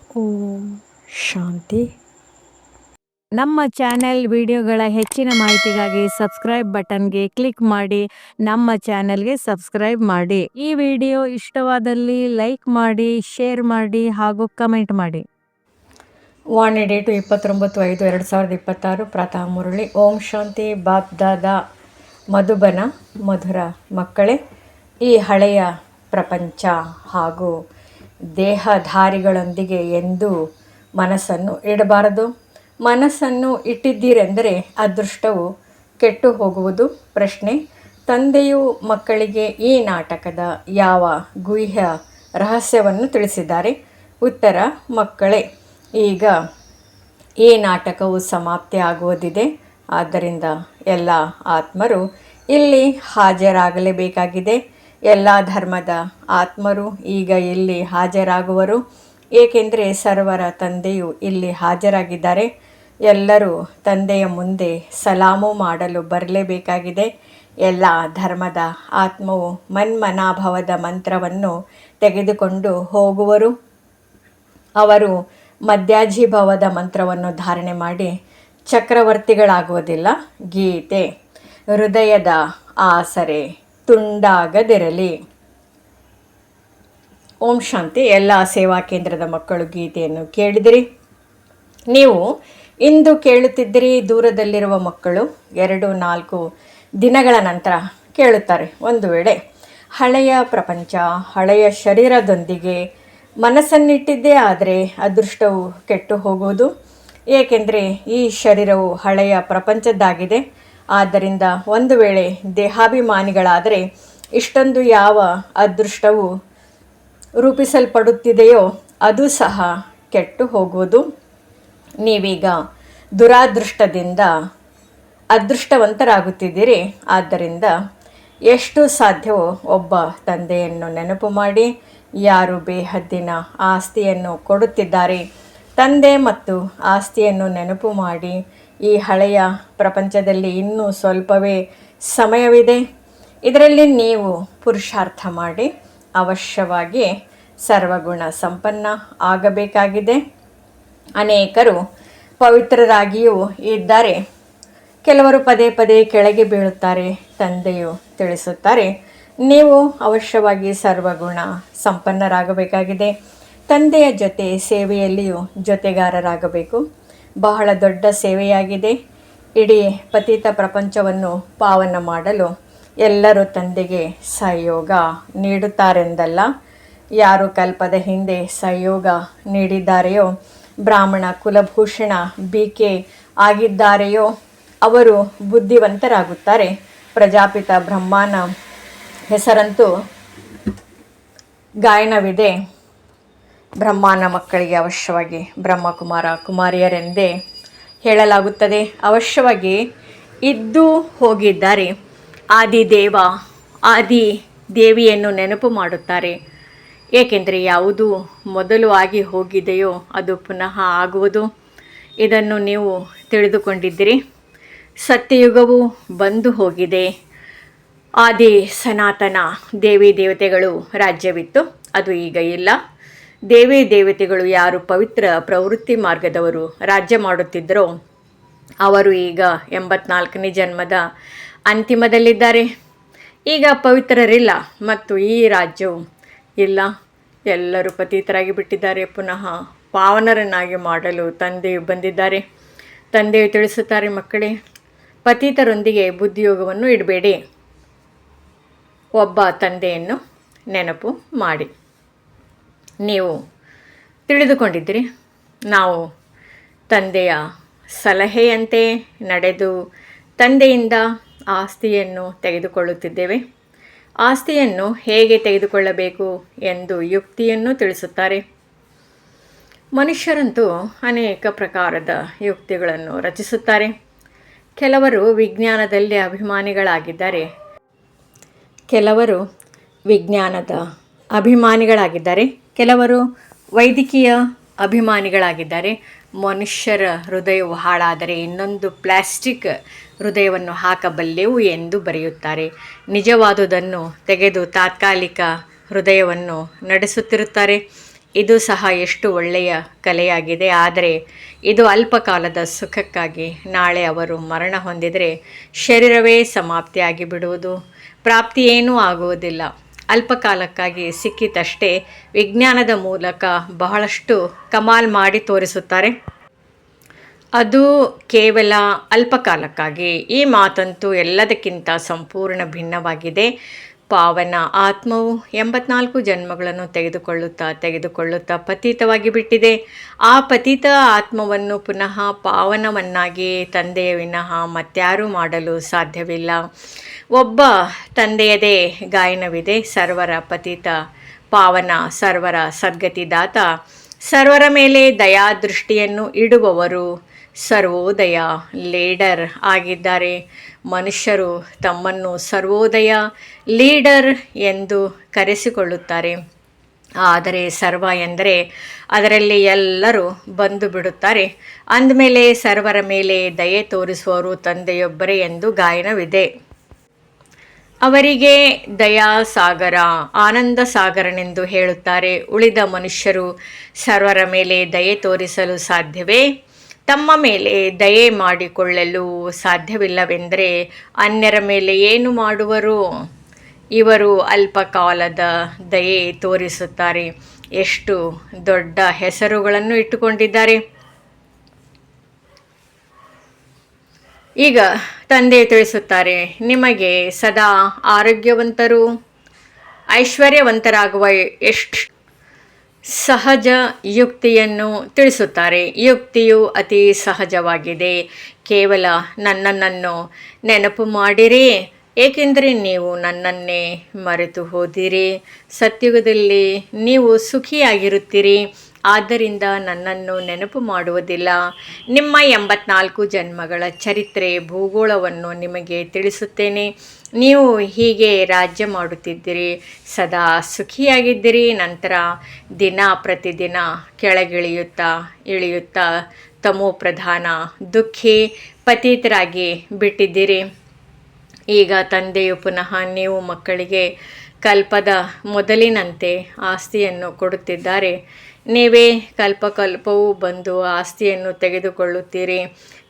ಓಂ ಶಾಂತಿ. ನಮ್ಮ ಚಾನೆಲ್ ವಿಡಿಯೋಗಳ ಹೆಚ್ಚಿನ ಮಾಹಿತಿಗಾಗಿ ಸಬ್ಸ್ಕ್ರೈಬ್ ಬಟನ್ಗೆ ಕ್ಲಿಕ್ ಮಾಡಿ ನಮ್ಮ ಚಾನೆಲ್ಗೆ ಸಬ್ಸ್ಕ್ರೈಬ್ ಮಾಡಿ. ಈ ವಿಡಿಯೋ ಇಷ್ಟವಾದಲ್ಲಿ ಲೈಕ್ ಮಾಡಿ, ಶೇರ್ ಮಾಡಿ ಹಾಗೂ ಕಮೆಂಟ್ ಮಾಡಿ. ವಾಣಿ ಡೇಟು 29/5/2026 ಪ್ರಾತಃ ಮುರಳಿ. ಓಂ ಶಾಂತಿ. ಬಾಪ್ ದಾದಾ ಮಧುಬನ. ಮಧುರ ಮಕ್ಕಳೇ, ಈ ಹಳೆಯ ಪ್ರಪಂಚ ಹಾಗೂ ದೇಹಧಾರಿಗಳೊಂದಿಗೆ ಎಂದೂ ಮನಸ್ಸನ್ನು ಇಡಬಾರದು. ಮನಸ್ಸನ್ನು ಇಟ್ಟಿದ್ದೀರೆಂದರೆ ಅದೃಷ್ಟವು ಕೆಟ್ಟು ಹೋಗುವುದು. ಪ್ರಶ್ನೆ: ತಂದೆಯು ಮಕ್ಕಳಿಗೆ ಈ ನಾಟಕದ ಯಾವ ಗುಹ್ಯ ರಹಸ್ಯವನ್ನು ತಿಳಿಸಿದ್ದಾರೆ? ಉತ್ತರ: ಮಕ್ಕಳೇ, ಈಗ ಈ ನಾಟಕವು ಸಮಾಪ್ತಿ ಆಗುವುದಿದೆ. ಆದ್ದರಿಂದ ಎಲ್ಲ ಆತ್ಮರು ಇಲ್ಲಿ ಹಾಜರಾಗಲೇಬೇಕಾಗಿದೆ. ಎಲ್ಲ ಧರ್ಮದ ಆತ್ಮರು ಈಗ ಇಲ್ಲಿ ಹಾಜರಾಗುವರು, ಏಕೆಂದರೆ ಸರ್ವರ ತಂದೆಯು ಇಲ್ಲಿ ಹಾಜರಾಗಿದ್ದಾರೆ. ಎಲ್ಲರೂ ತಂದೆಯ ಮುಂದೆ ಸಲಾಮು ಮಾಡಲು ಬರಲೇಬೇಕಾಗಿದೆ. ಎಲ್ಲ ಧರ್ಮದ ಆತ್ಮವು ಮನ್ಮನಾಭವದ ಮಂತ್ರವನ್ನು ತೆಗೆದುಕೊಂಡು ಹೋಗುವರು. ಅವರು ಮಧ್ಯಾಜೀಭವದ ಮಂತ್ರವನ್ನು ಧಾರಣೆ ಮಾಡಿ ಚಕ್ರವರ್ತಿಗಳಾಗುವುದಿಲ್ಲ. ಗೀತೆ: ಹೃದಯದ ಆಸರೆ ತುಂಡಾಗದಿರಲಿ. ಓಂ ಶಾಂತಿ. ಎಲ್ಲ ಸೇವಾ ಕೇಂದ್ರದ ಮಕ್ಕಳು ಗೀತೆಯನ್ನು ಕೇಳಿದಿರಿ. ನೀವು ಇಂದು ಕೇಳುತ್ತಿದ್ದಿರಿ. ದೂರದಲ್ಲಿರುವ ಮಕ್ಕಳು 2-4 ದಿನಗಳ ನಂತರ ಕೇಳುತ್ತಾರೆ. ಒಂದು ವೇಳೆ ಹಳೆಯ ಪ್ರಪಂಚ, ಹಳೆಯ ಶರೀರದೊಂದಿಗೆ ಮನಸ್ಸನ್ನಿಟ್ಟಿದ್ದೇ ಆದರೆ ಅದೃಷ್ಟವು ಕೆಟ್ಟು ಹೋಗುವುದು. ಏಕೆಂದರೆ ಈ ಶರೀರವು ಹಳೆಯ ಪ್ರಪಂಚದ್ದಾಗಿದೆ. ಆದ್ದರಿಂದ ಒಂದು ವೇಳೆ ದೇಹಾಭಿಮಾನಿಗಳಾದರೆ ಇಷ್ಟೊಂದು ಯಾವ ಅದೃಷ್ಟವು ರೂಪಿಸಲ್ಪಡುತ್ತಿದೆಯೋ ಅದು ಸಹ ಕೆಟ್ಟು ಹೋಗುವುದು. ನೀವೀಗ ದುರಾದೃಷ್ಟದಿಂದ ಅದೃಷ್ಟವಂತರಾಗುತ್ತಿದ್ದೀರಿ. ಆದ್ದರಿಂದ ಎಷ್ಟು ಸಾಧ್ಯವೋ ಒಬ್ಬ ತಂದೆಯನ್ನು ನೆನಪು ಮಾಡಿ. ಯಾರು ಬೇಹದ್ದಿನ ಆಸ್ತಿಯನ್ನು ಕೊಡುತ್ತಿದ್ದಾರೆ, ತಂದೆ ಮತ್ತು ಆಸ್ತಿಯನ್ನು ನೆನಪು ಮಾಡಿ. ಈ ಹಳೆಯ ಪ್ರಪಂಚದಲ್ಲಿ ಇನ್ನೂ ಸ್ವಲ್ಪವೇ ಸಮಯವಿದೆ. ಇದರಲ್ಲಿ ನೀವು ಪುರುಷಾರ್ಥ ಮಾಡಿ ಅವಶ್ಯವಾಗಿ ಸರ್ವಗುಣ ಸಂಪನ್ನ ಆಗಬೇಕಾಗಿದೆ. ಅನೇಕರು ಪವಿತ್ರರಾಗಿಯೂ ಇದ್ದಾರೆ. ಕೆಲವರು ಪದೇ ಪದೇ ಕೆಳಗೆ ಬೀಳುತ್ತಾರೆ. ತಂದೆಯು ತಿಳಿಸುತ್ತಾರೆ, ನೀವು ಅವಶ್ಯವಾಗಿ ಸರ್ವಗುಣ ಸಂಪನ್ನರಾಗಬೇಕಾಗಿದೆ. ತಂದೆಯ ಜೊತೆ ಸೇವೆಯಲ್ಲಿಯೂ ಜೊತೆಗಾರರಾಗಬೇಕು. ಬಹಳ ದೊಡ್ಡ ಸೇವೆಯಾಗಿದೆ. ಇಡೀ ಪತಿತ ಪ್ರಪಂಚವನ್ನು ಪಾವನ ಮಾಡಲು ಎಲ್ಲರೂ ತಂದೆಗೆ ಸಹಯೋಗ ನೀಡುತ್ತಾರೆಂದಲ್ಲ. ಯಾರು ಕಲ್ಪದ ಹಿಂದೆ ಸಹಯೋಗ ನೀಡಿದ್ದಾರೆಯೋ, ಬ್ರಾಹ್ಮಣ ಕುಲಭೂಷಣ BK ಆಗಿದ್ದಾರೆಯೋ ಅವರು ಬುದ್ಧಿವಂತರಾಗುತ್ತಾರೆ. ಪ್ರಜಾಪಿತ ಬ್ರಹ್ಮನ ಹೆಸರಂತೂ ಗಾಯನವಿದೆ. ಬ್ರಹ್ಮನ ಮಕ್ಕಳಿಗೆ ಅವಶ್ಯವಾಗಿ ಬ್ರಹ್ಮಕುಮಾರ ಕುಮಾರಿಯರೆಂದೇ ಹೇಳಲಾಗುತ್ತದೆ. ಅವಶ್ಯವಾಗಿ ಇದ್ದು ಹೋಗಿದ್ದಾರೆ. ಆದಿದೇವ ಆದಿ ದೇವಿಯನ್ನು ನೆನಪು ಮಾಡುತ್ತಾರೆ. ಏಕೆಂದರೆ ಯಾವುದು ಮೊದಲು ಆಗಿ ಹೋಗಿದೆಯೋ ಅದು ಪುನಃ ಆಗುವುದು. ಇದನ್ನು ನೀವು ತಿಳಿದುಕೊಂಡಿದ್ದೀರಿ. ಸತ್ಯಯುಗವು ಬಂದು ಹೋಗಿದೆ. ಆದಿ ಸನಾತನ ದೇವಿ ದೇವತೆಗಳು ರಾಜ್ಯವಿತ್ತು, ಅದು ಈಗ ಇಲ್ಲ. ದೇವಿ ದೇವತೆಗಳು ಯಾರು ಪವಿತ್ರ ಪ್ರವೃತ್ತಿ ಮಾರ್ಗದವರು ರಾಜ್ಯ ಮಾಡುತ್ತಿದ್ದರೋ ಅವರು ಈಗ 84ನೇ ಜನ್ಮದ ಅಂತಿಮದಲ್ಲಿದ್ದಾರೆ. ಈಗ ಪವಿತ್ರರಿಲ್ಲ ಮತ್ತು ಈ ರಾಜ್ಯವು ಇಲ್ಲ. ಎಲ್ಲರೂ ಪತಿತರಾಗಿ ಬಿಟ್ಟಿದ್ದಾರೆ. ಪುನಃ ಪಾವನರನ್ನಾಗಿ ಮಾಡಲು ತಂದೆಯು ಬಂದಿದ್ದಾರೆ. ತಂದೆಯು ತಿಳಿಸುತ್ತಾರೆ, ಮಕ್ಕಳೇ, ಪತಿತರೊಂದಿಗೆ ಬುದ್ಧಿಯೋಗವನ್ನು ಇಡಬೇಡಿ. ಒಬ್ಬ ತಂದೆಯನ್ನು ನೆನಪು ಮಾಡಿ. ನೀವು ತಿಳಿದುಕೊಂಡಿದ್ದೀರಿ. ನಾವು ತಂದೆಯ ಸಲಹೆಯಂತೆ ನಡೆದು ತಂದೆಯಿಂದ ಆಸ್ತಿಯನ್ನು ತೆಗೆದುಕೊಳ್ಳುತ್ತಿದ್ದೇವೆ. ಆಸ್ತಿಯನ್ನು ಹೇಗೆ ತೆಗೆದುಕೊಳ್ಳಬೇಕು ಎಂದು ಯುಕ್ತಿಯನ್ನು ತಿಳಿಸುತ್ತಾರೆ. ಮನುಷ್ಯರಂತೂ ಅನೇಕ ಪ್ರಕಾರದ ಯುಕ್ತಿಗಳನ್ನು ರಚಿಸುತ್ತಾರೆ. ಕೆಲವರು ವಿಜ್ಞಾನದಲ್ಲಿ ಅಭಿಮಾನಿಗಳಾಗಿದ್ದಾರೆ. ಕೆಲವರು ವೈದ್ಯಕೀಯ ಅಭಿಮಾನಿಗಳಾಗಿದ್ದಾರೆ. ಮನುಷ್ಯರ ಹೃದಯವು ಹಾಳಾದರೆ ಇನ್ನೊಂದು ಪ್ಲಾಸ್ಟಿಕ್ ಹೃದಯವನ್ನು ಹಾಕಬಲ್ಲೆವು ಎಂದು ಬರೆಯುತ್ತಾರೆ. ನಿಜವಾದುದನ್ನು ತೆಗೆದು ತಾತ್ಕಾಲಿಕ ಹೃದಯವನ್ನು ನಡೆಸುತ್ತಿರುತ್ತಾರೆ. ಇದು ಸಹ ಎಷ್ಟು ಒಳ್ಳೆಯ ಕಲೆಯಾಗಿದೆ. ಆದರೆ ಇದು ಅಲ್ಪಕಾಲದ ಸುಖಕ್ಕಾಗಿ ನಾಳೆ ಅವರು ಮರಣ ಹೊಂದಿದರೆ ಶರೀರವೇ ಸಮಾಪ್ತಿಯಾಗಿ ಬಿಡುವುದು, ಪ್ರಾಪ್ತಿ ಏನೂ ಆಗುವುದಿಲ್ಲ. ಅಲ್ಪಕಾಲಕ್ಕಾಗಿ ಸಿಕ್ಕಿತಷ್ಟೇ ವಿಜ್ಞಾನದ ಮೂಲಕ ಬಹಳಷ್ಟು ಕಮಾಲ್ ಮಾಡಿ ತೋರಿಸುತ್ತಾರೆ. ಅದು ಕೇವಲ ಅಲ್ಪಕಾಲಕ್ಕಾಗಿ. ಈ ಮಾತಂತೂ ಎಲ್ಲದಕ್ಕಿಂತ ಸಂಪೂರ್ಣ ಭಿನ್ನವಾಗಿದೆ. ಪಾವನ ಆತ್ಮವು 84 ಜನ್ಮಗಳನ್ನು ತೆಗೆದುಕೊಳ್ಳುತ್ತಾ ಪತಿತವಾಗಿ ಬಿಟ್ಟಿದೆ. ಆ ಪತಿತ ಆತ್ಮವನ್ನು ಪುನಃ ಪಾವನವನ್ನಾಗಿ ತಂದೆಯ ವಿನಃ ಮತ್ಯಾರೂ ಮಾಡಲು ಸಾಧ್ಯವಿಲ್ಲ. ಒಬ್ಬ ತಂದೆಯದೇ ಗಾಯನವಿದೆ. ಸರ್ವರ ಪತಿತ ಪಾವನ, ಸರ್ವರ ಸದ್ಗತಿದಾತ, ಸರ್ವರ ಮೇಲೆ ದಯಾದೃಷ್ಟಿಯನ್ನು ಇಡುವವರು, ಸರ್ವೋದಯ ಲೀಡರ್ ಆಗಿದ್ದಾರೆ. ಮನುಷ್ಯರು ತಮ್ಮನ್ನು ಸರ್ವೋದಯ ಲೀಡರ್ ಎಂದು ಕರೆಸಿಕೊಳ್ಳುತ್ತಾರೆ. ಆದರೆ ಸರ್ವ ಎಂದರೆ ಅದರಲ್ಲಿ ಎಲ್ಲರೂ ಬಂದು ಬಿಡುತ್ತಾರೆ. ಅಂದಮೇಲೆ ಸರ್ವರ ಮೇಲೆ ದಯೆ ತೋರಿಸುವವರು ತಂದೆಯೊಬ್ಬರೇ ಎಂದು ಗಾಯನವಿದೆ. ಅವರಿಗೆ ದಯಾಸಾಗರ, ಆನಂದ ಸಾಗರನೆಂದು ಹೇಳುತ್ತಾರೆ. ಉಳಿದ ಮನುಷ್ಯರು ಸರ್ವರ ಮೇಲೆ ದಯೆ ತೋರಿಸಲು ಸಾಧ್ಯವೇ? ತಮ್ಮ ಮೇಲೆ ದಯೆ ಮಾಡಿಕೊಳ್ಳಲು ಸಾಧ್ಯವಿಲ್ಲವೆಂದರೆ ಅನ್ಯರ ಮೇಲೆ ಏನು ಮಾಡುವರು? ಇವರು ಅಲ್ಪಕಾಲದ ದಯೆ ತೋರಿಸುತ್ತಾರೆ. ಎಷ್ಟು ದೊಡ್ಡ ಹೆಸರುಗಳನ್ನು ಇಟ್ಟುಕೊಂಡಿದ್ದಾರೆ. ಈಗ ತಂದೆ ತಿಳಿಸುತ್ತಾರೆ, ನಿಮಗೆ ಸದಾ ಆರೋಗ್ಯವಂತರು, ಐಶ್ವರ್ಯವಂತರಾಗುವ ಎಷ್ಟು ಸಹಜ ಯುಕ್ತಿಯನ್ನು ತಿಳಿಸುತ್ತಾರೆ. ಯುಕ್ತಿಯು ಅತಿ ಸಹಜವಾಗಿದೆ. ಕೇವಲ ನನ್ನನ್ನು ನೆನಪು ಮಾಡಿರಿ, ಏಕೆಂದರೆ ನೀವು ನನ್ನನ್ನೇ ಮರೆತು ಹೋದಿರಿ. ಸತ್ಯುಗದಲ್ಲಿ ನೀವು ಸುಖಿಯಾಗಿರುತ್ತೀರಿ, ಆದ್ದರಿಂದ ನನ್ನನ್ನು ನೆನಪು ಮಾಡುವುದಿಲ್ಲ. ನಿಮ್ಮ 84 ಜನ್ಮಗಳ ಚರಿತ್ರೆ ಭೂಗೋಳವನ್ನು ನಿಮಗೆ ತಿಳಿಸುತ್ತೇನೆ. ನೀವು ಹೀಗೆ ರಾಜ್ಯ ಮಾಡುತ್ತಿದ್ದಿರಿ, ಸದಾ ಸುಖಿಯಾಗಿದ್ದಿರಿ. ನಂತರ ದಿನ ಪ್ರತಿದಿನ ಇಳಿಯುತ್ತಾ ತಮೋಪ್ರಧಾನ ದುಃಖಿ ಪತಿತರಾಗಿ ಬಿಟ್ಟಿದ್ದೀರಿ. ಈಗ ತಂದೆಯು ಪುನಃ ನೀವು ಮಕ್ಕಳಿಗೆ ಕಲ್ಪದ ಮೊದಲಿನಂತೆ ಆಸ್ತಿಯನ್ನು ಕೊಡುತ್ತಿದ್ದಾರೆ. ನೀವೇ ಕಲ್ಪವೂ ಬಂದು ಆಸ್ತಿಯನ್ನು ತೆಗೆದುಕೊಳ್ಳುತ್ತೀರಿ.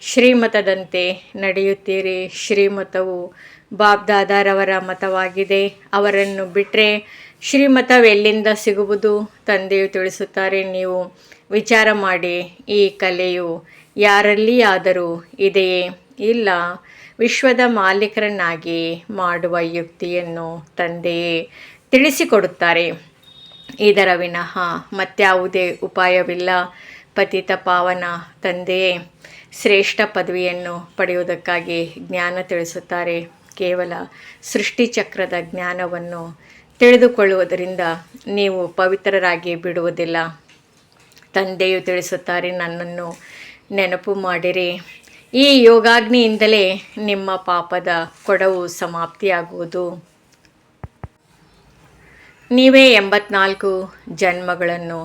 ಶ್ರೀಮತದಂತೆ ನಡೆಯುತ್ತೀರಿ. ಶ್ರೀಮತವು ಬಾಬ್ದಾದಾರವರ ಮತವಾಗಿದೆ. ಅವರನ್ನು ಬಿಟ್ಟರೆ ಶ್ರೀಮತವೆಲ್ಲಿಂದ ಸಿಗುವುದು? ತಂದೆಯು ತಿಳಿಸುತ್ತಾರೆ, ನೀವು ವಿಚಾರ ಮಾಡಿ, ಈ ಕಲೆಯು ಯಾರಲ್ಲಿಯಾದರೂ ಇದೆಯೇ? ಇಲ್ಲ. ವಿಶ್ವದ ಮಾಲೀಕರನ್ನಾಗಿ ಮಾಡುವ ಯುಕ್ತಿಯನ್ನು ತಂದೆಯೇ ತಿಳಿಸಿಕೊಡುತ್ತಾರೆ. ಇದರ ವಿನಃ ಮತ್ಯಾವುದೇ ಉಪಾಯವಿಲ್ಲ. ಪತಿತ ಪಾವನ ತಂದೆಯೇ ಶ್ರೇಷ್ಠ ಪದವಿಯನ್ನು ಪಡೆಯುವುದಕ್ಕಾಗಿ ಜ್ಞಾನ ತಿಳಿಸುತ್ತಾರೆ. ಕೇವಲ ಸೃಷ್ಟಿಚಕ್ರದ ಜ್ಞಾನವನ್ನು ತಿಳಿದುಕೊಳ್ಳುವುದರಿಂದ ನೀವು ಪವಿತ್ರರಾಗಿ ಬಿಡುವುದಿಲ್ಲ. ತಂದೆಯು ತಿಳಿಸುತ್ತಾರೆ, ನನ್ನನ್ನು ನೆನಪು ಮಾಡಿರಿ. ಈ ಯೋಗಾಗ್ನಿಯಿಂದಲೇ ನಿಮ್ಮ ಪಾಪದ ಕೊಡವು ಸಮಾಪ್ತಿಯಾಗುವುದು. ನೀವೇ 84 ಜನ್ಮಗಳನ್ನು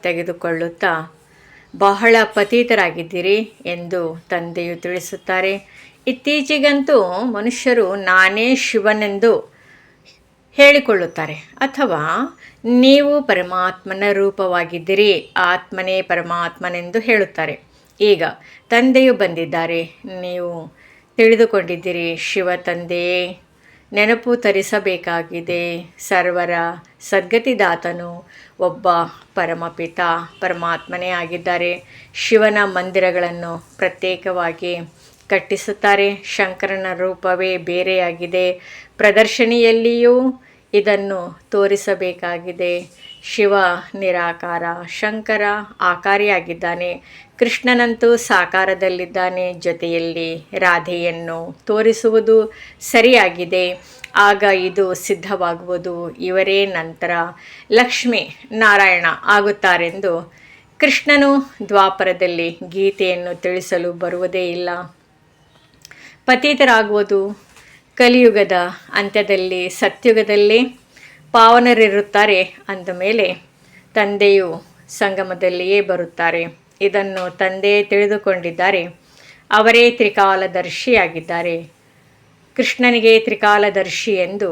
ತೆಗೆದುಕೊಳ್ಳುತ್ತಾ ಬಹಳ ಪತಿತರಾಗಿದ್ದೀರಿ ಎಂದು ತಂದೆಯು ತಿಳಿಸುತ್ತಾರೆ. ಇತ್ತೀಚೆಗಂತೂ ಮನುಷ್ಯರು ನಾನೇ ಶಿವನೆಂದು ಹೇಳಿಕೊಳ್ಳುತ್ತಾರೆ, ಅಥವಾ ನೀವು ಪರಮಾತ್ಮನ ರೂಪವಾಗಿದ್ದೀರಿ, ಆತ್ಮನೇ ಪರಮಾತ್ಮನೆಂದು ಹೇಳುತ್ತಾರೆ. ಈಗ ತಂದೆಯು ಬಂದಿದ್ದಾರೆ, ನೀವು ತಿಳಿದುಕೊಂಡಿದ್ದೀರಿ. ಶಿವ ತಂದೆಯೇ ನೆನಪು ತರಿಸಬೇಕಾಗಿದೆ. ಸರ್ವರ ಸದ್ಗತಿದಾತನು ಒಬ್ಬ ಪರಮಪಿತ ಪರಮಾತ್ಮನೇ ಆಗಿದ್ದಾರೆ. ಶಿವನ ಮಂದಿರಗಳನ್ನು ಪ್ರತ್ಯೇಕವಾಗಿ ಕಟ್ಟಿಸುತ್ತಾರೆ. ಶಂಕರನ ರೂಪವೇ ಬೇರೆಯಾಗಿದೆ. ಪ್ರದರ್ಶನಿಯಲ್ಲಿಯೂ ಇದನ್ನು ತೋರಿಸಬೇಕಾಗಿದೆ. ಶಿವ ನಿರಾಕಾರ, ಶಂಕರ ಆಕಾರಿಯಾಗಿದ್ದಾನೆ. ಕೃಷ್ಣನಂತೂ ಸಾಕಾರದಲ್ಲಿದ್ದಾನೆ. ಜೊತೆಯಲ್ಲಿ ರಾಧೆಯನ್ನು ತೋರಿಸುವುದು ಸರಿಯಾಗಿದೆ. ಆಗ ಇದು ಸಿದ್ಧವಾಗುವುದು. ಇವರೇ ನಂತರ ಲಕ್ಷ್ಮೀ ನಾರಾಯಣ ಆಗುತ್ತಾರೆಂದು ಕೃಷ್ಣನು ದ್ವಾಪರದಲ್ಲಿ ಗೀತೆಯನ್ನು ತಿಳಿಸಲು ಬರುವುದೇ ಇಲ್ಲ. ಪತಿತರಾಗುವುದು ಕಲಿಯುಗದ ಅಂತ್ಯದಲ್ಲಿ. ಸತ್ಯುಗದಲ್ಲಿ ಪಾವನರಿರುತ್ತಾರೆ. ಅಂದಮೇಲೆ ತಂದೆಯು ಸಂಗಮದಲ್ಲಿಯೇ ಬರುತ್ತಾರೆ. ಇದನ್ನು ತಂದೆಯೇ ತಿಳಿದುಕೊಂಡಿದ್ದಾರೆ. ಅವರೇ ತ್ರಿಕಾಲದರ್ಶಿಯಾಗಿದ್ದಾರೆ. ಕೃಷ್ಣನಿಗೆ ತ್ರಿಕಾಲದರ್ಶಿ ಎಂದು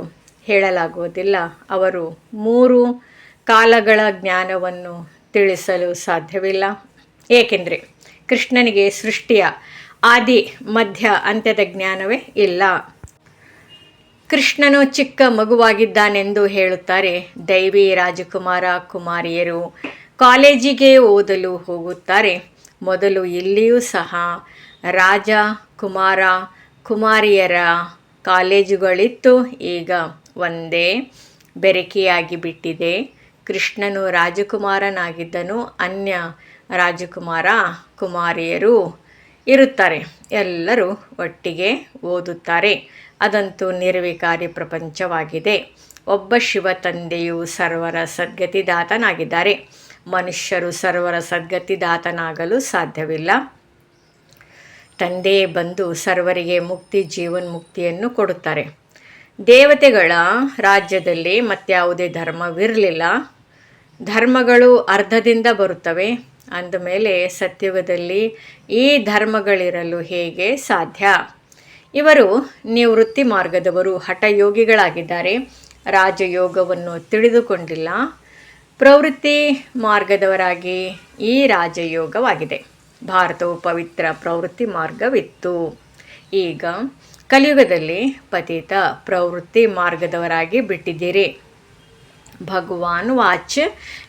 ಹೇಳಲಾಗುವುದಿಲ್ಲ. ಅವರು 3 ಕಾಲಗಳ ಜ್ಞಾನವನ್ನು ತಿಳಿಸಲು ಸಾಧ್ಯವಿಲ್ಲ. ಏಕೆಂದರೆ ಕೃಷ್ಣನಿಗೆ ಸೃಷ್ಟಿಯ ಆದಿ ಮಧ್ಯ ಅಂತ್ಯದ ಜ್ಞಾನವೇ ಇಲ್ಲ. ಕೃಷ್ಣನು ಚಿಕ್ಕ ಮಗುವಾಗಿದ್ದಾನೆಂದು ಹೇಳುತ್ತಾರೆ ದೈವಿ ರಾಜಕುಮಾರ ಕುಮಾರಿಯರು. ಕಾಲೇಜಿಗೆ ಓದಲು ಹೋಗುತ್ತಾರೆ. ಮೊದಲು ಇಲ್ಲಿಯೂ ಸಹ ರಾಜ ಕುಮಾರ ಕುಮಾರಿಯರ ಕಾಲೇಜುಗಳಿತ್ತು. ಈಗ ಒಂದೇ ಬೆರಕೆಯಾಗಿ ಬಿಟ್ಟಿದೆ. ಕೃಷ್ಣನು ರಾಜಕುಮಾರನಾಗಿದ್ದನು. ಅನ್ಯ ರಾಜಕುಮಾರ ಕುಮಾರಿಯರು ಇರುತ್ತಾರೆ. ಎಲ್ಲರೂ ಒಟ್ಟಿಗೆ ಓದುತ್ತಾರೆ. ಅದಂತೂ ನಿರ್ವಿಕಾರಿ ಪ್ರಪಂಚವಾಗಿದೆ. ಒಬ್ಬ ಶಿವ ತಂದೆಯು ಸರ್ವರ ಸದ್ಗತಿದಾತನಾಗಿದ್ದಾರೆ. ಮನುಷ್ಯರು ಸರ್ವರ ಸದ್ಗತಿದಾತನಾಗಲು ಸಾಧ್ಯವಿಲ್ಲ. ತಂದೆಯೇ ಬಂದು ಸರ್ವರಿಗೆ ಮುಕ್ತಿ ಜೀವನ್ಮುಕ್ತಿಯನ್ನು ಕೊಡುತ್ತಾರೆ. ದೇವತೆಗಳ ರಾಜ್ಯದಲ್ಲಿ ಮತ್ಯಾವುದೇ ಧರ್ಮವಿರಲಿಲ್ಲ. ಧರ್ಮಗಳು ಅರ್ಧದಿಂದ ಬರುತ್ತವೆ. ಅಂದಮೇಲೆ ಸತ್ಯುಗದಲ್ಲಿ ಈ ಧರ್ಮಗಳಿರಲು ಹೇಗೆ ಸಾಧ್ಯ? ಇವರು ನಿವೃತ್ತಿ ಮಾರ್ಗದವರು, ಹಠಯೋಗಿಗಳಾಗಿದ್ದಾರೆ. ರಾಜಯೋಗವನ್ನು ತಿಳಿದುಕೊಂಡಿಲ್ಲ. ಪ್ರವೃತ್ತಿ ಮಾರ್ಗದವರಾಗಿ ಈ ರಾಜಯೋಗವಾಗಿದೆ. ಭಾರತವು ಪವಿತ್ರ ಪ್ರವೃತ್ತಿ ಮಾರ್ಗವಿತ್ತು. ಈಗ ಕಲಿಯುಗದಲ್ಲಿ ಪತಿತ ಪ್ರವೃತ್ತಿ ಮಾರ್ಗದವರಾಗಿ ಬಿಟ್ಟಿದ್ದೀರಿ. ಭಗವಾನ್ ವಾಚ್,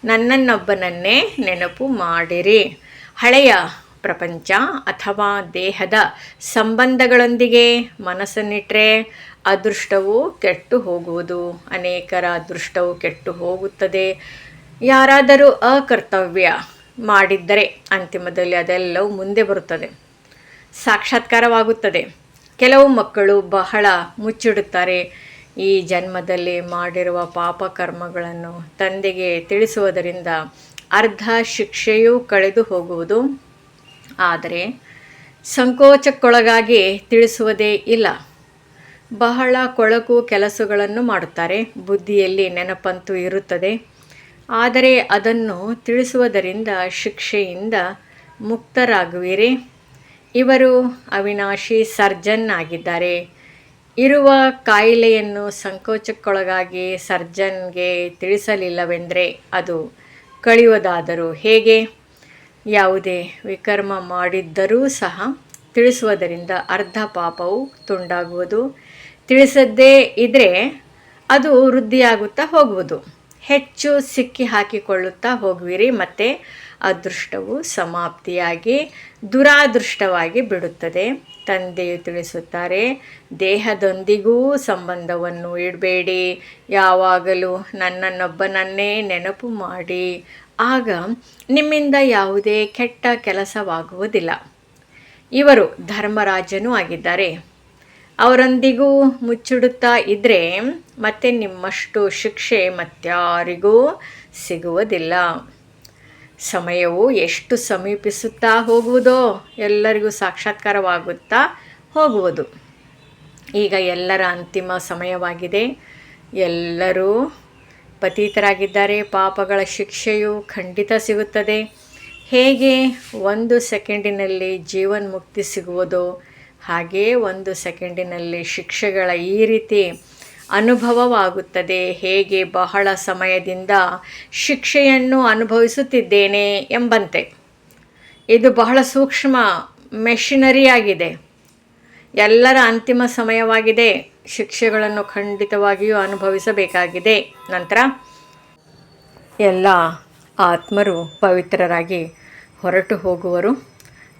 ನನ್ನನ್ನೊಬ್ಬನನ್ನೇ ನೆನಪು ಮಾಡಿರಿ. ಹಳೆಯ ಪ್ರಪಂಚ ಅಥವಾ ದೇಹದ ಸಂಬಂಧಗಳೊಂದಿಗೆ ಮನಸ್ಸನ್ನಿಟ್ಟರೆ ಅದೃಷ್ಟವು ಕೆಟ್ಟು ಹೋಗುವುದು. ಅನೇಕರ ಅದೃಷ್ಟವು ಕೆಟ್ಟು ಹೋಗುತ್ತದೆ. ಯಾರಾದರೂ ಅಕರ್ತವ್ಯ ಮಾಡಿದ್ದರೆ ಅಂತಿಮದಲ್ಲಿ ಅದೆಲ್ಲವೂ ಮುಂದೆ ಬರುತ್ತದೆ, ಸಾಕ್ಷಾತ್ಕಾರವಾಗುತ್ತದೆ. ಕೆಲವು ಮಕ್ಕಳು ಬಹಳ ಮುಚ್ಚಿಡುತ್ತಾರೆ. ಈ ಜನ್ಮದಲ್ಲಿ ಮಾಡಿರುವ ಪಾಪ ಕರ್ಮಗಳನ್ನು ತಂದೆಗೆ ತಿಳಿಸುವುದರಿಂದ ಅರ್ಧ ಶಿಕ್ಷೆಯೂ ಕಳೆದು ಹೋಗುವುದು. ಆದರೆ ಸಂಕೋಚಕ್ಕೊಳಗಾಗಿ ತಿಳಿಸುವುದೇ ಇಲ್ಲ. ಬಹಳ ಕೊಳಕು ಕೆಲಸಗಳನ್ನು ಮಾಡುತ್ತಾರೆ. ಬುದ್ಧಿಯಲ್ಲಿ ನೆನಪಂತೂ ಇರುತ್ತದೆ, ಆದರೆ ಅದನ್ನು ತಿಳಿಸುವುದರಿಂದ ಶಿಕ್ಷೆಯಿಂದ ಮುಕ್ತರಾಗುವಿರಿ. ಇವರು ಅವಿನಾಶಿ ಸರ್ಜನ್ ಆಗಿದ್ದಾರೆ. ಇರುವ ಕಾಯಿಲೆಯನ್ನು ಸಂಕೋಚಕ್ಕೊಳಗಾಗಿ ಸರ್ಜನ್ಗೆ ತಿಳಿಸಲಿಲ್ಲವೆಂದರೆ ಅದು ಕಳೆಯುವುದಾದರೂ ಹೇಗೆ? ಯಾವುದೇ ವಿಕರ್ಮ ಮಾಡಿದ್ದರೂ ಸಹ ತಿಳಿಸುವುದರಿಂದ ಅರ್ಧ ಪಾಪವು ತುಂಡಾಗುವುದು. ತಿಳಿಸದೇ ಇದ್ದರೆ ಅದು ವೃದ್ಧಿಯಾಗುತ್ತಾ ಹೋಗುವುದು. ಹೆಚ್ಚು ಸಿಕ್ಕಿ ಹಾಕಿಕೊಳ್ಳುತ್ತಾ ಹೋಗುವಿರಿ. ಮತ್ತು ಅದೃಷ್ಟವು ಸಮಾಪ್ತಿಯಾಗಿ ದುರಾದೃಷ್ಟವಾಗಿ ಬಿಡುತ್ತದೆ. ತಂದೆಯು ತಿಳಿಸುತ್ತಾರೆ, ದೇಹದೊಂದಿಗೂ ಸಂಬಂಧವನ್ನು ಇಡಬೇಡಿ. ಯಾವಾಗಲೂ ನನ್ನನ್ನೊಬ್ಬನನ್ನೇ ನೆನಪು ಮಾಡಿ. ಆಗ ನಿಮ್ಮಿಂದ ಯಾವುದೇ ಕೆಟ್ಟ ಕೆಲಸವಾಗುವುದಿಲ್ಲ. ಇವರು ಧರ್ಮರಾಜನೂ ಆಗಿದ್ದಾರೆ. ಅವರೊಂದಿಗೂ ಮುಚ್ಚಿಡುತ್ತಾ ಇದ್ದರೆ ಮತ್ತೆ ನಿಮ್ಮಷ್ಟು ಶಿಕ್ಷೆ ಮತ್ಯಾರಿಗೂ ಸಿಗುವುದಿಲ್ಲ. ಸಮಯವು ಎಷ್ಟು ಸಮೀಪಿಸುತ್ತಾ ಹೋಗುವುದೋ ಎಲ್ಲರಿಗೂ ಸಾಕ್ಷಾತ್ಕಾರವಾಗುತ್ತಾ ಹೋಗುವುದು. ಈಗ ಎಲ್ಲರ ಅಂತಿಮ ಸಮಯವಾಗಿದೆ. ಎಲ್ಲರೂ ಪತೀತರಾಗಿದ್ದಾರೆ. ಪಾಪಗಳ ಶಿಕ್ಷೆಯು ಖಂಡಿತ ಸಿಗುತ್ತದೆ. ಹೇಗೆ 1 ಸೆಕೆಂಡಿನಲ್ಲಿ ಜೀವನ್ಮುಕ್ತಿ ಸಿಗುವುದೋ ಹಾಗೇ 1 ಸೆಕೆಂಡಿನಲ್ಲಿ ಶಿಕ್ಷೆಗಳ ಈ ರೀತಿ ಅನುಭವವಾಗುತ್ತದೆ. ಹೇಗೆ ಬಹಳ ಸಮಯದಿಂದ ಶಿಕ್ಷೆಯನ್ನು ಅನುಭವಿಸುತ್ತಿದ್ದೇನೆ ಎಂಬಂತೆ. ಇದು ಬಹಳ ಸೂಕ್ಷ್ಮ ಮೆಷಿನರಿಯಾಗಿದೆ. ಎಲ್ಲರ ಅಂತಿಮ ಸಮಯವಾಗಿದೆ. ಶಿಕ್ಷೆಗಳನ್ನು ಖಂಡಿತವಾಗಿಯೂ ಅನುಭವಿಸಬೇಕಾಗಿದೆ. ನಂತರ ಎಲ್ಲ ಆತ್ಮರು ಪವಿತ್ರರಾಗಿ ಹೊರಟು ಹೋಗುವರು.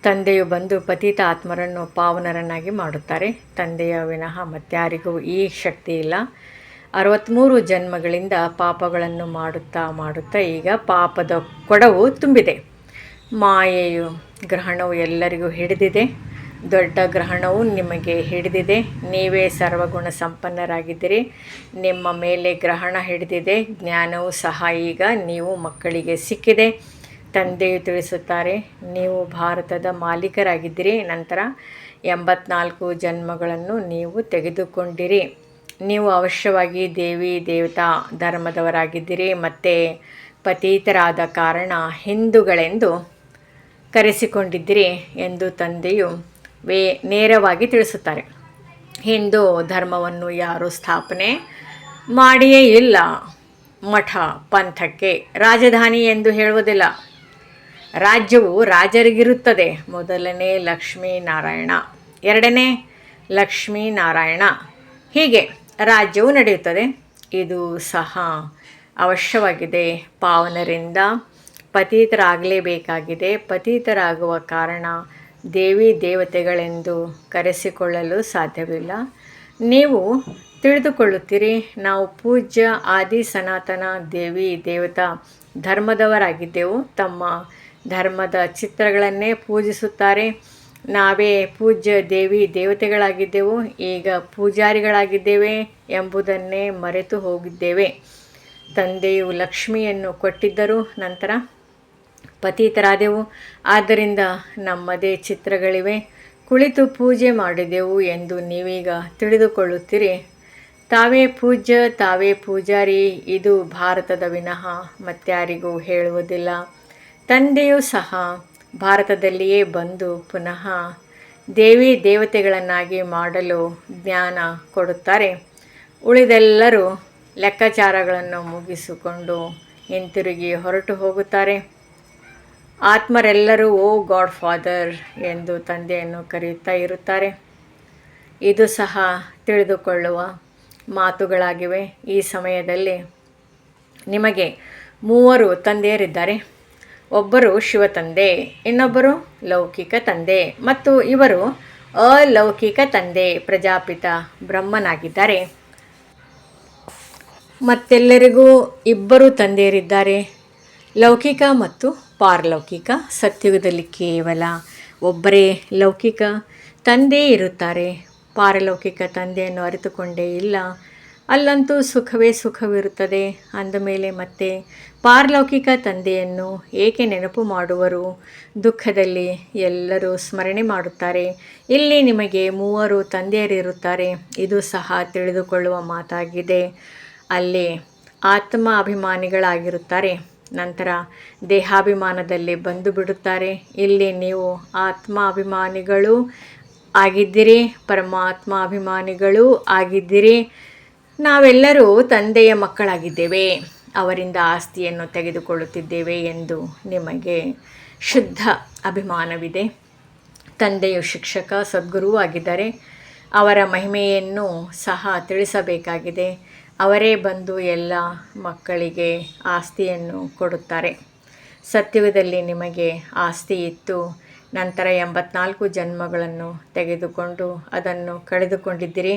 ತಂದೆಯು ಬಂದು ಪತಿತ ಆತ್ಮರನ್ನು ಪಾವನರನ್ನಾಗಿ ಮಾಡುತ್ತಾರೆ. ತಂದೆಯ ವಿನಃ ಮತ್ಯಾರಿಗೂ ಈ ಶಕ್ತಿ ಇಲ್ಲ. 63 ಜನ್ಮಗಳಿಂದ ಪಾಪಗಳನ್ನು ಮಾಡುತ್ತಾ ಈಗ ಪಾಪದ ಕೊಡವು ತುಂಬಿದೆ. ಮಾಯೆಯು ಗ್ರಹಣವು ಎಲ್ಲರಿಗೂ ಹಿಡಿದಿದೆ. ದೊಡ್ಡ ಗ್ರಹಣವು ನಿಮಗೆ ಹಿಡಿದಿದೆ. ನೀವೇ ಸರ್ವಗುಣ ಸಂಪನ್ನರಾಗಿದ್ದೀರಿ. ನಿಮ್ಮ ಮೇಲೆ ಗ್ರಹಣ ಹಿಡಿದಿದೆ. ಜ್ಞಾನವೂ ಸಹ ಈಗ ನೀವು ಮಕ್ಕಳಿಗೆ ಸಿಕ್ಕಿದೆ. ತಂದೆಯು ತಿಳಿಸುತ್ತಾರೆ, ನೀವು ಭಾರತದ ಮಾಲೀಕರಾಗಿದ್ದೀರಿ. ನಂತರ 84 ಜನ್ಮಗಳನ್ನು ನೀವು ತೆಗೆದುಕೊಂಡಿರಿ. ನೀವು ಅವಶ್ಯವಾಗಿ ದೇವಿ ದೇವತಾ ಧರ್ಮದವರಾಗಿದ್ದೀರಿ. ಮತ್ತು ಪತೀತರಾದ ಕಾರಣ ಹಿಂದೂಗಳೆಂದು ಕರೆಸಿಕೊಂಡಿದ್ದೀರಿ ಎಂದು ತಂದೆಯು ನೇರವಾಗಿ ತಿಳಿಸುತ್ತಾರೆ. ಹಿಂದೂ ಧರ್ಮವನ್ನು ಯಾರೂ ಸ್ಥಾಪನೆ ಮಾಡಿಯೇ ಇಲ್ಲ. ಮಠ ಪಂಥಕ್ಕೆ ರಾಜಧಾನಿ ಎಂದು ಹೇಳುವುದಿಲ್ಲ. ರಾಜ್ಯವು ರಾಜರಿಗಿರುತ್ತದೆ. ಮೊದಲನೇ ಲಕ್ಷ್ಮೀನಾರಾಯಣ, ಎರಡನೇ ಲಕ್ಷ್ಮೀನಾರಾಯಣ, ಹೀಗೆ ರಾಜ್ಯವು ನಡೆಯುತ್ತದೆ. ಇದು ಸಹ ಅವಶ್ಯವಾಗಿದೆ. ಪಾವನರಿಂದ ಪತಿತರಾಗಲೇಬೇಕಾಗಿದೆ. ಪತಿತರಾಗುವ ಕಾರಣ ದೇವಿ ದೇವತೆಗಳೆಂದು ಕರೆಸಿಕೊಳ್ಳಲು ಸಾಧ್ಯವಿಲ್ಲ. ನೀವು ತಿಳಿದುಕೊಳ್ಳುತ್ತೀರಿ, ನಾವು ಪೂಜ್ಯ ಆದಿ ಸನಾತನ ದೇವಿ ದೇವತಾ ಧರ್ಮದವರಾಗಿದ್ದೆವು. ತಮ್ಮ ಧರ್ಮದ ಚಿತ್ರಗಳನ್ನೇ ಪೂಜಿಸುತ್ತಾರೆ. ನಾವೇ ಪೂಜ್ಯ ದೇವಿ ದೇವತೆಗಳಾಗಿದ್ದೆವು, ಈಗ ಪೂಜಾರಿಗಳಾಗಿದ್ದೇವೆ ಎಂಬುದನ್ನೇ ಮರೆತು ಹೋಗಿದ್ದೇವೆ. ತಂದೆಯು ಲಕ್ಷ್ಮಿಯನ್ನು ಕೊಟ್ಟಿದ್ದರು, ನಂತರ ಪತಿತರಾದೆವು. ಆದ್ದರಿಂದ ನಮ್ಮದೇ ಚಿತ್ರಗಳಿವೆ. ಕುಳಿತು ಪೂಜೆ ಮಾಡಿದೆವು ಎಂದು ನೀವೀಗ ತಿಳಿದುಕೊಳ್ಳುತ್ತೀರಿ. ತಾವೇ ಪೂಜ್ಯ, ತಾವೇ ಪೂಜಾರಿ. ಇದು ಭಾರತದ ವಿನಃ ಮತ್ಯಾರಿಗೂ ಹೇಳುವುದಿಲ್ಲ. ತಂದೆಯೂ ಸಹ ಭಾರತದಲ್ಲಿಯೇ ಬಂದು ಪುನಃ ದೇವಿ ದೇವತೆಗಳನ್ನಾಗಿ ಮಾಡಲು ಜ್ಞಾನ ಕೊಡುತ್ತಾರೆ. ಉಳಿದೆಲ್ಲರೂ ಲೆಕ್ಕಾಚಾರಗಳನ್ನು ಮುಗಿಸಿಕೊಂಡು ಹಿಂತಿರುಗಿ ಹೊರಟು ಹೋಗುತ್ತಾರೆ. ಆತ್ಮರೆಲ್ಲರೂ ಓ ಗಾಡ್ ಫಾದರ್ ಎಂದು ತಂದೆಯನ್ನು ಕರೆಯುತ್ತಾ ಇರುತ್ತಾರೆ. ಇದು ಸಹ ತಿಳಿದುಕೊಳ್ಳುವ ಮಾತುಗಳಾಗಿವೆ. ಈ ಸಮಯದಲ್ಲಿ ನಿಮಗೆ 3 ತಂದೆಯರಿದ್ದಾರೆ. ಒಬ್ಬರು ಶಿವತಂದೆ, ಇನ್ನೊಬ್ಬರು ಲೌಕಿಕ ತಂದೆ, ಮತ್ತು ಇವರು ಅಲೌಕಿಕ ತಂದೆ ಪ್ರಜಾಪಿತ ಬ್ರಹ್ಮನಾಗಿದ್ದಾರೆ. ಮತ್ತೆಲ್ಲರಿಗೂ 2 ತಂದೆಯರಿದ್ದಾರೆ, ಲೌಕಿಕ ಮತ್ತು ಪಾರಲೌಕಿಕ. ಸತ್ಯುಗದಲ್ಲಿ ಕೇವಲ ಒಬ್ಬರೇ ಲೌಕಿಕ ತಂದೆ ಇರುತ್ತಾರೆ. ಪಾರಲೌಕಿಕ ತಂದೆಯನ್ನು ಅರಿತುಕೊಂಡೇ ಇಲ್ಲ. ಅಲ್ಲಂತೂ ಸುಖವೇ ಸುಖವಿರುತ್ತದೆ. ಅಂದಮೇಲೆ ಮತ್ತೆ ಪಾರಲೌಕಿಕ ತಂದೆಯನ್ನು ಏಕೆ ನೆನಪು ಮಾಡುವರು? ದುಃಖದಲ್ಲಿ ಎಲ್ಲರೂ ಸ್ಮರಣೆ ಮಾಡುತ್ತಾರೆ. ಇಲ್ಲಿ ನಿಮಗೆ 3 ತಂದೆಯರಿರುತ್ತಾರೆ. ಇದು ಸಹ ತಿಳಿದುಕೊಳ್ಳುವ ಮಾತಾಗಿದೆ. ಅಲ್ಲಿ ಆತ್ಮ ಅಭಿಮಾನಿಗಳಾಗಿರುತ್ತಾರೆ, ನಂತರ ದೇಹಾಭಿಮಾನದಲ್ಲಿ ಬಂದು ಬಿಡುತ್ತಾರೆ. ಇಲ್ಲಿ ನೀವು ಆತ್ಮಾಭಿಮಾನಿಗಳೂ ಆಗಿದ್ದಿರಿ, ಪರಮಾತ್ಮ ಅಭಿಮಾನಿಗಳೂ ಆಗಿದ್ದಿರಿ. ನಾವೆಲ್ಲರೂ ತಂದೆಯ ಮಕ್ಕಳಾಗಿದ್ದೇವೆ, ಅವರಿಂದ ಆಸ್ತಿಯನ್ನು ತೆಗೆದುಕೊಳ್ಳುತ್ತಿದ್ದೇವೆ ಎಂದು ನಿಮಗೆ ಶುದ್ಧ ಅಭಿಮಾನವಿದೆ. ತಂದೆಯು ಶಿಕ್ಷಕ, ಸದ್ಗುರು ಆಗಿದ್ದಾರೆ. ಅವರ ಮಹಿಮೆಯನ್ನು ಸಹ ತಿಳಿಸಬೇಕಾಗಿದೆ. ಅವರೇ ಬಂದು ಎಲ್ಲ ಮಕ್ಕಳಿಗೆ ಆಸ್ತಿಯನ್ನು ಕೊಡುತ್ತಾರೆ. ಸತ್ಯುಗದಲ್ಲಿ ನಿಮಗೆ ಆಸ್ತಿ ಇತ್ತು, ನಂತರ 84 ಜನ್ಮಗಳನ್ನು ತೆಗೆದುಕೊಂಡು ಅದನ್ನು ಕಳೆದುಕೊಂಡಿದ್ದಿರಿ.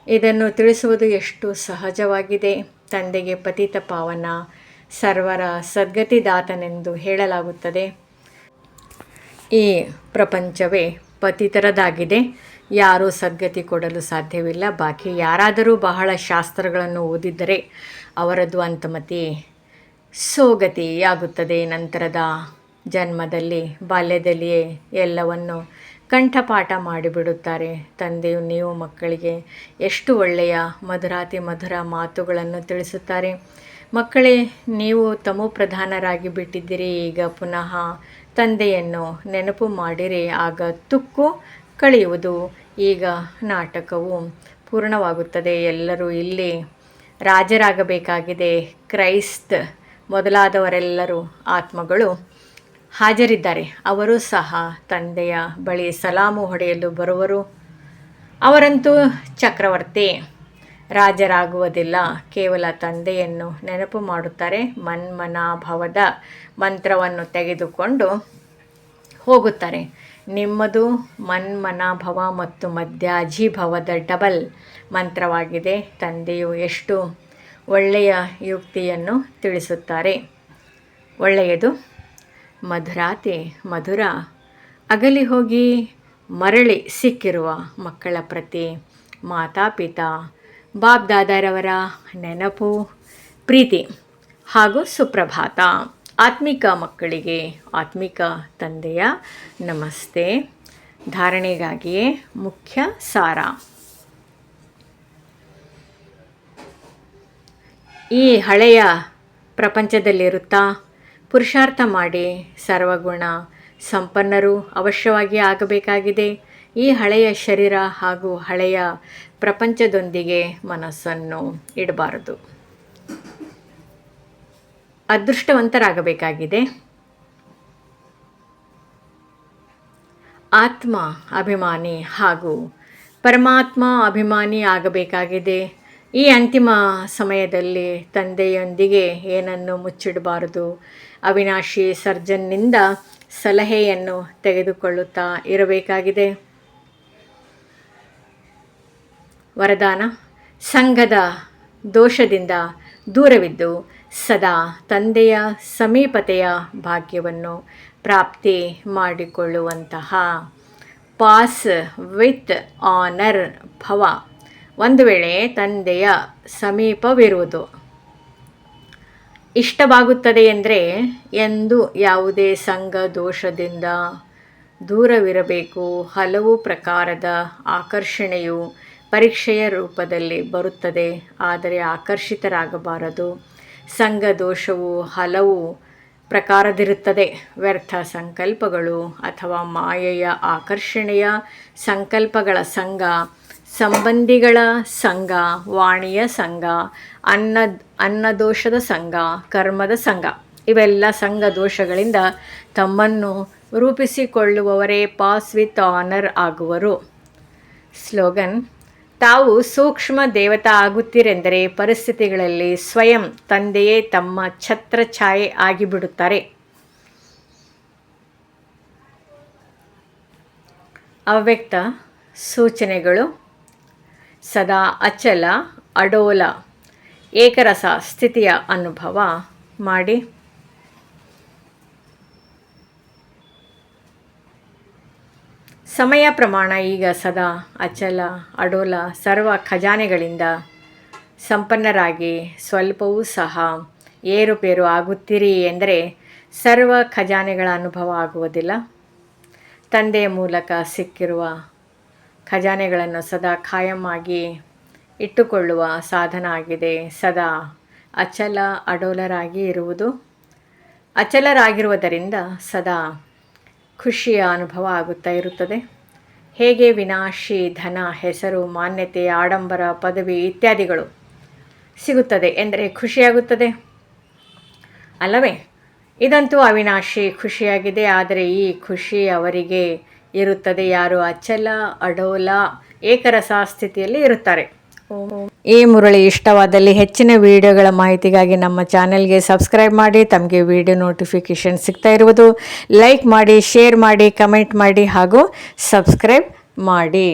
ಇದನ್ನು ತಿಳಿಸುವುದು ಎಷ್ಟು ಸಹಜವಾಗಿದೆ. ತಂದೆಗೆ ಪತಿತ ಪಾವನ, ಸರ್ವರ ಸದ್ಗತಿದಾತನೆಂದು ಹೇಳಲಾಗುತ್ತದೆ. ಈ ಪ್ರಪಂಚವೇ ಪತಿತರದಾಗಿದೆ. ಯಾರೂ ಸದ್ಗತಿ ಕೊಡಲು ಸಾಧ್ಯವಿಲ್ಲ. ಬಾಕಿ ಯಾರಾದರೂ ಬಹಳ ಶಾಸ್ತ್ರಗಳನ್ನು ಓದಿದ್ದರೆ ಅವರದ್ದು ಅಂತಮತಿ ಸೋಗತಿಯಾಗುತ್ತದೆ. ನಂತರದ ಜನ್ಮದಲ್ಲಿ ಬಾಲ್ಯದಲ್ಲಿಯೇ ಎಲ್ಲವನ್ನು ಕಂಠಪಾಠ ಮಾಡಿಬಿಡುತ್ತಾರೆ. ತಂದೆಯು ನೀವು ಮಕ್ಕಳಿಗೆ ಎಷ್ಟು ಒಳ್ಳೆಯ ಮಧುರಾತಿ ಮಧುರ ಮಾತುಗಳನ್ನು ತಿಳಿಸುತ್ತಾರೆ. ಮಕ್ಕಳೇ, ನೀವು ತಮೋಪ್ರಧಾನರಾಗಿ ಬಿಟ್ಟಿದ್ದೀರಿ. ಈಗ ಪುನಃ ತಂದೆಯನ್ನು ನೆನಪು ಮಾಡಿರಿ, ಆಗ ತುಕ್ಕು ಕಳೆಯುವುದು. ಈಗ ನಾಟಕವು ಪೂರ್ಣವಾಗುತ್ತದೆ. ಎಲ್ಲರೂ ಇಲ್ಲಿ ರಾಜರಾಗಬೇಕಾಗಿದೆ. ಕ್ರೈಸ್ತ ಮೊದಲಾದವರೆಲ್ಲರೂ ಆತ್ಮಗಳು ಹಾಜರಿದ್ದಾರೆ. ಅವರು ಸಹ ತಂದೆಯ ಬಳಿ ಸಲಾಮು ಹೊಡೆಯಲು ಬರುವರು. ಅವರಂತೂ ಚಕ್ರವರ್ತಿ ರಾಜರಾಗುವುದಿಲ್ಲ, ಕೇವಲ ತಂದೆಯನ್ನು ನೆನಪು ಮಾಡುತ್ತಾರೆ. ಮನ್ಮನಾಭವದ ಮಂತ್ರವನ್ನು ತೆಗೆದುಕೊಂಡು ಹೋಗುತ್ತಾರೆ. ನಿಮ್ಮದು ಮನ್ಮನಾಭವ ಮತ್ತು ಮಧ್ಯಾಜೀಭವದ ಡಬಲ್ ಮಂತ್ರವಾಗಿದೆ. ತಂದೆಯು ಎಷ್ಟು ಒಳ್ಳೆಯ ಯುಕ್ತಿಯನ್ನು ತಿಳಿಸುತ್ತಾರೆ. ಒಳ್ಳೆಯದು. ಮಧುರಾತಿ ಮಧುರ ಅಗಲಿ ಹೋಗಿ ಮರಳಿ ಸಿಕ್ಕಿರುವ ಮಕ್ಕಳ ಪ್ರತಿ ಮಾತಾಪಿತಾ ಬಾಪ್ ದಾದಾರವರ ನೆನಪು, ಪ್ರೀತಿ ಹಾಗೂ ಸುಪ್ರಭಾತ. ಆತ್ಮಿಕ ಮಕ್ಕಳಿಗೆ ಆತ್ಮಿಕ ತಂದೆಯ ನಮಸ್ತೆ. ಧಾರಣೆಗಾಗಿಯೇ ಮುಖ್ಯ ಸಾರ. ಈ ಹಳೆಯ ಪ್ರಪಂಚದಲ್ಲಿರುತ್ತಾ ಪುರುಷಾರ್ಥ ಮಾಡಿ ಸರ್ವಗುಣ ಸಂಪನ್ನರು ಅವಶ್ಯವಾಗಿ ಆಗಬೇಕಾಗಿದೆ. ಈ ಹಳೆಯ ಶರೀರ ಹಾಗೂ ಹಳೆಯ ಪ್ರಪಂಚದೊಂದಿಗೆ ಮನಸ್ಸನ್ನು ಇಡಬಾರದು. ಅದೃಷ್ಟವಂತರಾಗಬೇಕಾಗಿದೆ. ಆತ್ಮ ಅಭಿಮಾನಿ ಹಾಗೂ ಪರಮಾತ್ಮ ಅಭಿಮಾನಿ ಆಗಬೇಕಾಗಿದೆ. ಈ ಅಂತಿಮ ಸಮಯದಲ್ಲಿ ತಂದೆಯೊಂದಿಗೆ ಏನನ್ನು ಮುಚ್ಚಿಡಬಾರದು. ಅವಿನಾಶಿ ಸರ್ಜನ್ನಿಂದ ಸಲಹೆಯನ್ನು ತೆಗೆದುಕೊಳ್ಳುತ್ತಾ ಇರಬೇಕಾಗಿದೆ. ವರದಾನ: ಸಂಘದ ದೋಷದಿಂದ ದೂರವಿದ್ದು ಸದಾ ತಂದೆಯ ಸಮೀಪತೆಯ ಭಾಗ್ಯವನ್ನು ಪ್ರಾಪ್ತಿ ಮಾಡಿಕೊಳ್ಳುವಂತಹ ಪಾಸ್ ವಿತ್ ಆನರ್ ಭವ. ಒಂದು ವೇಳೆ ತಂದೆಯ ಸಮೀಪವಿರುವುದು ಇಷ್ಟವಾಗುತ್ತದೆ ಎಂದರೆ ಎಂದು ಯಾವುದೇ ಸಂಘ ದೋಷದಿಂದ ದೂರವಿರಬೇಕು. ಹಲವು ಪ್ರಕಾರದ ಆಕರ್ಷಣೆಯು ಪರೀಕ್ಷೆಯ ರೂಪದಲ್ಲಿ ಬರುತ್ತದೆ, ಆದರೆ ಆಕರ್ಷಿತರಾಗಬಾರದು. ಸಂಘ ದೋಷವು ಹಲವು ಪ್ರಕಾರದಿರುತ್ತದೆ. ವ್ಯರ್ಥ ಸಂಕಲ್ಪಗಳು ಅಥವಾ ಮಾಯೆಯ ಆಕರ್ಷಣೆಯ ಸಂಕಲ್ಪಗಳ ಸಂಘ, ಸಂಬಂಧಿಗಳ ಸಂಘ, ವಾಣಿಯ ಸಂಘ, ಅನ್ನದೋಷದ ಸಂಘ, ಕರ್ಮದ ಸಂಘ, ಇವೆಲ್ಲ ಸಂಘ ದೋಷಗಳಿಂದ ತಮ್ಮನ್ನು ರೂಪಿಸಿಕೊಳ್ಳುವವರೇ ಪಾಸ್ ವಿತ್ ಆನರ್ ಆಗುವರು. ಸ್ಲೋಗನ್: ತಾವು ಸೂಕ್ಷ್ಮ ದೇವತಾ ಆಗುತ್ತೀರೆಂದರೆ ಪರಿಸ್ಥಿತಿಗಳಲ್ಲಿ ಸ್ವಯಂ ತಂದೆಯೇ ತಮ್ಮ ಛತ್ರಛಾಯೆ ಆಗಿಬಿಡುತ್ತಾರೆ. ಅವ್ಯಕ್ತ ಸೂಚನೆಗಳು: ಸದಾ ಅಚಲ ಅಡೋಲ ಏಕರಸ ಸ್ಥಿತಿಯ ಅನುಭವ ಮಾಡಿ. ಸಮಯ ಪ್ರಮಾಣ: ಈಗ ಸದಾ ಅಚಲ ಅಡೋಲ ಸರ್ವ ಖಜಾನೆಗಳಿಂದ ಸಂಪನ್ನರಾಗಿ ಸ್ವಲ್ಪವೂ ಸಹ ಏರುಪೇರು ಆಗುತ್ತೀರಿ ಎಂದರೆ ಸರ್ವ ಖಜಾನೆಗಳ ಅನುಭವ ಆಗುವುದಿಲ್ಲ. ತಂದೆಯ ಮೂಲಕ ಸಿಕ್ಕಿರುವ ಖಜಾನೆಗಳನ್ನು ಸದಾ ಖಾಯಂ ಆಗಿ ಇಟ್ಟುಕೊಳ್ಳುವ ಸಾಧನ ಆಗಿದೆ. ಸದಾ ಅಚಲ ಅಡೋಲರಾಗಿ ಇರುವುದು. ಅಚಲರಾಗಿರುವುದರಿಂದ ಸದಾ ಖುಷಿಯ ಅನುಭವ ಆಗುತ್ತಾ ಇರುತ್ತದೆ. ಹೇಗೆ ವಿನಾಶಿ ಧನ, ಹೆಸರು, ಮಾನ್ಯತೆ, ಆಡಂಬರ, ಪದವಿ ಇತ್ಯಾದಿಗಳು ಸಿಗುತ್ತದೆ ಎಂದರೆ ಖುಷಿಯಾಗುತ್ತದೆ ಅಲ್ಲವೇ? ಇದಂತೂ ಅವಿನಾಶಿ ಖುಷಿಯಾಗಿದೆ. ಆದರೆ ಈ ಖುಷಿ ಅವರಿಗೆ ಇರುತ್ತದೆ ಯಾರು ಅಚಲ ಅಡೋಲ ಏಕರಸ ಸ್ಥಿತಿಯಲ್ಲಿ ಇರುತ್ತಾರೆ. ಈ ಮುರಳಿ ಇಷ್ಟವಾದಲ್ಲಿ ಹೆಚ್ಚಿನ ವಿಡಿಯೋಗಳ ಮಾಹಿತಿಗಾಗಿ ನಮ್ಮ ಚಾನೆಲ್ಗೆ ಸಬ್ಸ್ಕ್ರೈಬ್ ಮಾಡಿ. ತಮಗೆ ವಿಡಿಯೋ ನೋಟಿಫಿಕೇಷನ್ ಸಿಗ್ತಾ ಇರುವುದು ಲೈಕ್ ಮಾಡಿ, ಶೇರ್ ಮಾಡಿ, ಕಮೆಂಟ್ ಮಾಡಿ ಹಾಗೂ ಸಬ್ಸ್ಕ್ರೈಬ್ ಮಾಡಿ.